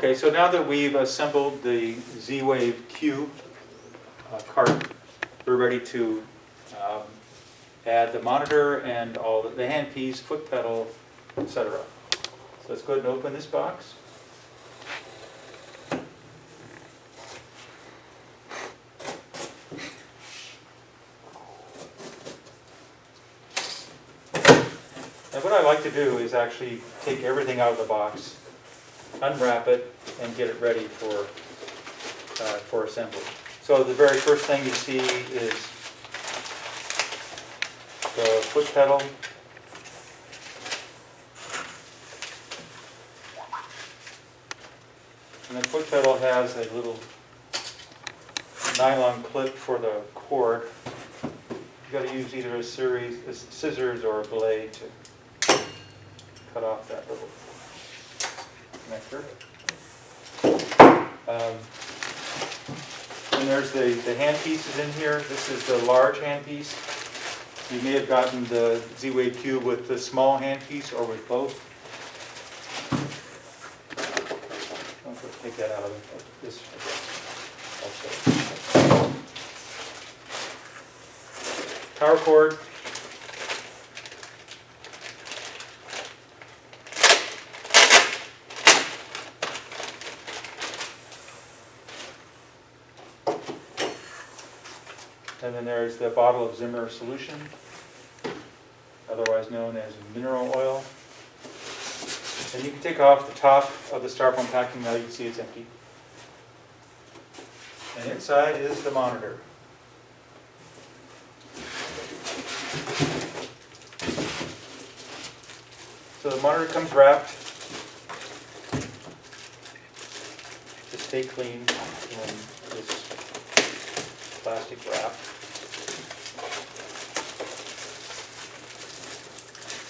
Okay, so now that we've assembled the Z-Wave Q cart, we're ready to add the monitor and all the handpiece, foot pedal, etc. So let's go ahead and open this box. And what I like to do is actually take everything out of the box, unwrap it, and get it ready for assembly. So the very first thing you see is the foot pedal. And the foot pedal has a little nylon clip for the cord. You've got to use either a scissors or a blade to cut off that little connector. And there's the hand pieces in here. This is the large hand piece. You may have gotten the Z-Wave Cube with the small hand piece or with both. I'll take that out of this also. Power cord. And then there's the bottle of Zimmer solution, otherwise known as mineral oil. And you can take off the top of the styrofoam packing. Now you can see it's empty. And inside is the monitor. So the monitor comes wrapped. To stay clean in this plastic wrap.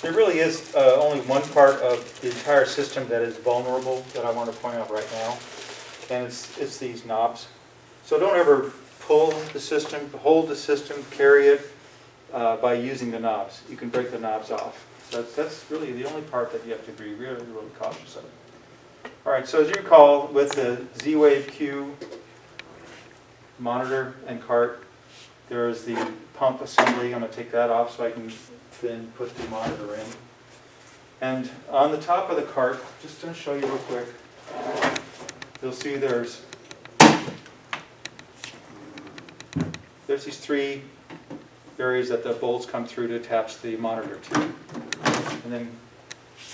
There really is only one part of the entire system that is vulnerable that I want to point out right now, and it's these knobs. So don't ever pull the system, hold the system, carry it by using the knobs. You can break the knobs off. So that's really the only part that you have to be really, really cautious of. All right, so as you recall, with the Z-Wave Q monitor and cart, there is the pump assembly. I'm going to take that off so I can then put the monitor in. And on the top of the cart, just going to show you real quick, you'll see there's these three areas that the bolts come through to attach the monitor to. And then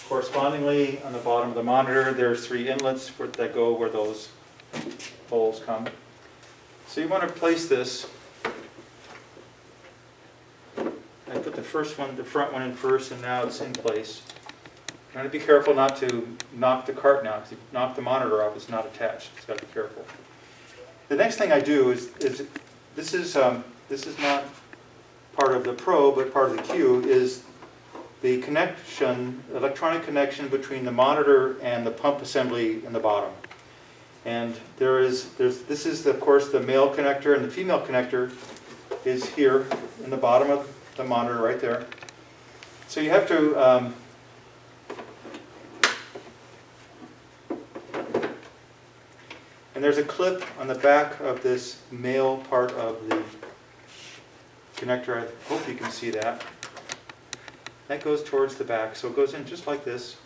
correspondingly on the bottom of the monitor, there's three inlets that go where those holes come. So you want to place this. I put the front one in first, and now it's in place. Trying to be careful not to knock the cart now. If you knock the monitor off, it's not attached. It's got to be careful. The next thing I do is this is not part of the Pro, but part of the Q, is the connection, electronic connection between the monitor and the pump assembly in the bottom. And this is of course the male connector, and the female connector is here in the bottom of the monitor right there. So you have to and there's a clip on the back of this male part of the connector. I hope you can see that. That goes towards the back, so it goes in just like this.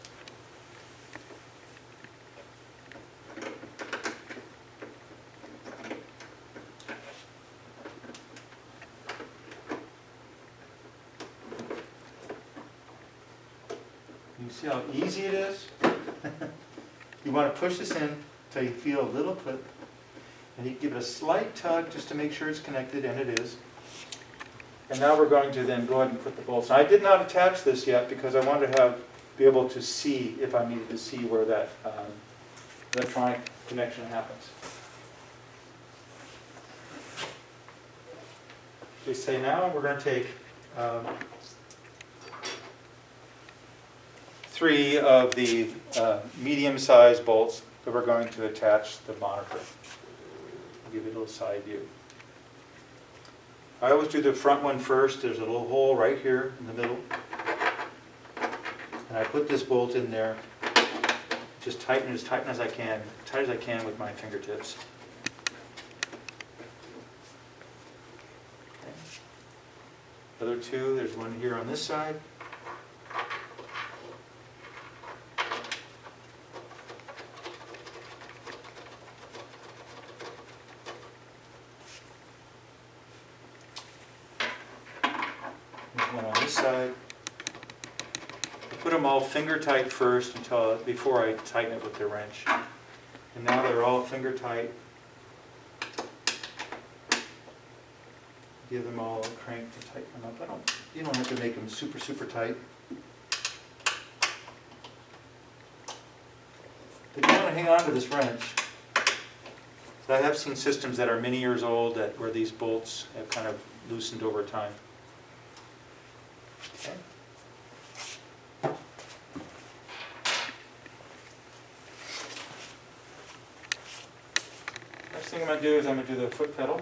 You see how easy it is? You want to push this in until you feel a little clip, and you give it a slight tug just to make sure it's connected, and it is. And now we're going to then go ahead and put the bolts. Now, I did not attach this yet because I wanted to be able to see if I needed to see where that electronic connection happens. We say now we're going to take 3 of the medium-sized bolts that we're going to attach the monitor. I'll give you a little side view. I always do the front one first. There's a little hole right here in the middle. And I put this bolt in there. just tighten it as tight as I can, tight as I can with my fingertips. Okay. Other two, there's one here on this side. There's one on this side. Put them all finger tight first before I tighten it with the wrench. And now they're all finger tight. Give them all a crank to tighten them up. You don't have to make them super, super tight. But you want to hang on to this wrench. So I have seen systems that are many years old where these bolts have kind of loosened over time. Okay. Next thing I'm going to do is I'm going to do the foot pedal.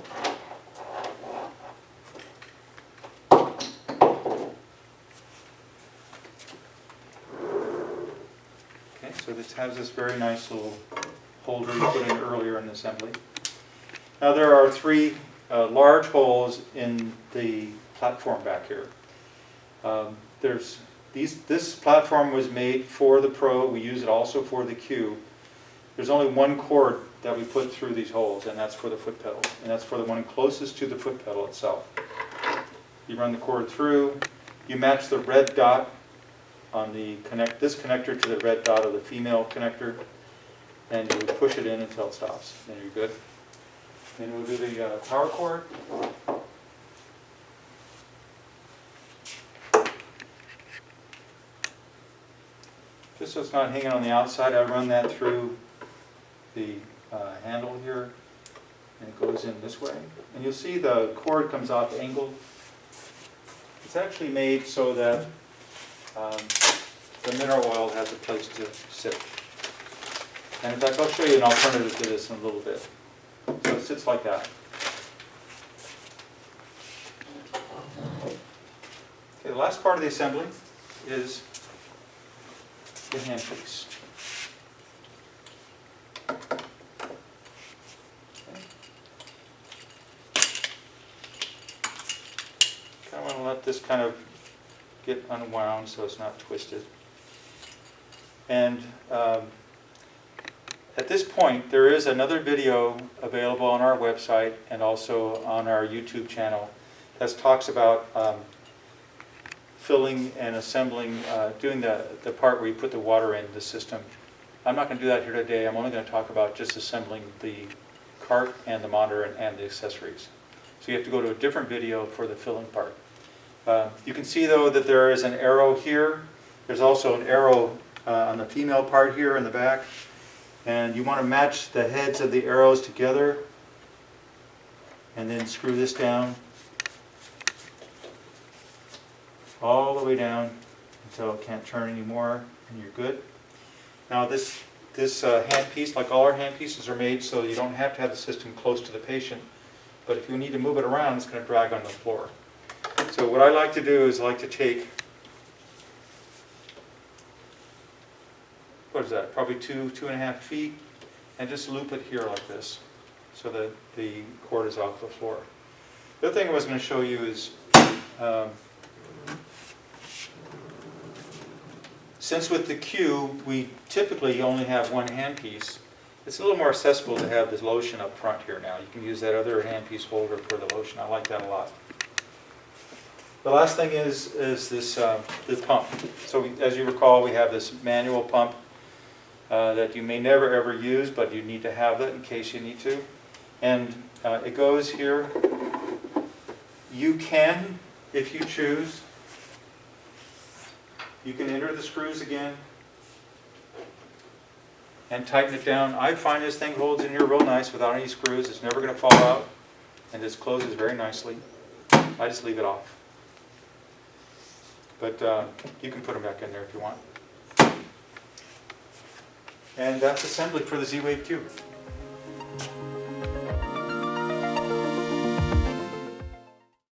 Okay, so this has this very nice little holder you put in earlier in the assembly. Now there are three large holes in the platform back here. This platform was made for the Pro. We use it also for the Q. There's only one cord that we put through these holes, and that's for the foot pedal. And that's for the one closest to the foot pedal itself. You run the cord through, you match the red dot on this connector to the red dot of the female connector, and you push it in until it stops. Then you're good. Then we'll do the power cord. Just so it's not hanging on the outside, I run that through the handle here, and it goes in this way. And you'll see the cord comes off angled. It's actually made so that the mineral oil has a place to sit. And in fact, I'll show you an alternative to this in a little bit. So it sits like that. Okay, the last part of the assembly is the handpiece. I want to let this kind of get unwound so it's not twisted. And at this point, there is another video available on our website and also on our YouTube channel that talks about filling and assembling, doing the part where you put the water in the system. I'm not going to do that here today. I'm only going to talk about just assembling the cart and the monitor and the accessories. So you have to go to a different video for the filling part. You can see though that there is an arrow here. There's also an arrow on the female part here in the back. And you want to match the heads of the arrows together and then screw this down all the way down until it can't turn anymore and you're good. Now this handpiece, like all our handpieces, are made so you don't have to have the system close to the patient, but if you need to move it around, it's going to drag on the floor. So what I like to do is I like to take, what is that, probably 2.5 feet, and just loop it here like this so that the cord is off the floor. The other thing I was going to show you is, since with the Q, we typically only have one handpiece, it's a little more accessible to have this lotion up front here now. You can use that other handpiece holder for the lotion. I like that a lot. The last thing is this the pump. So as you recall, we have this manual pump that you may never ever use, but you need to have it in case you need to. And it goes here. You can, if you choose, you can enter the screws again and tighten it down. I find this thing holds in here real nice without any screws. It's never going to fall out, and this closes very nicely. I just leave it off. But you can put them back in there if you want. And that's assembly for the Z-Wave Q.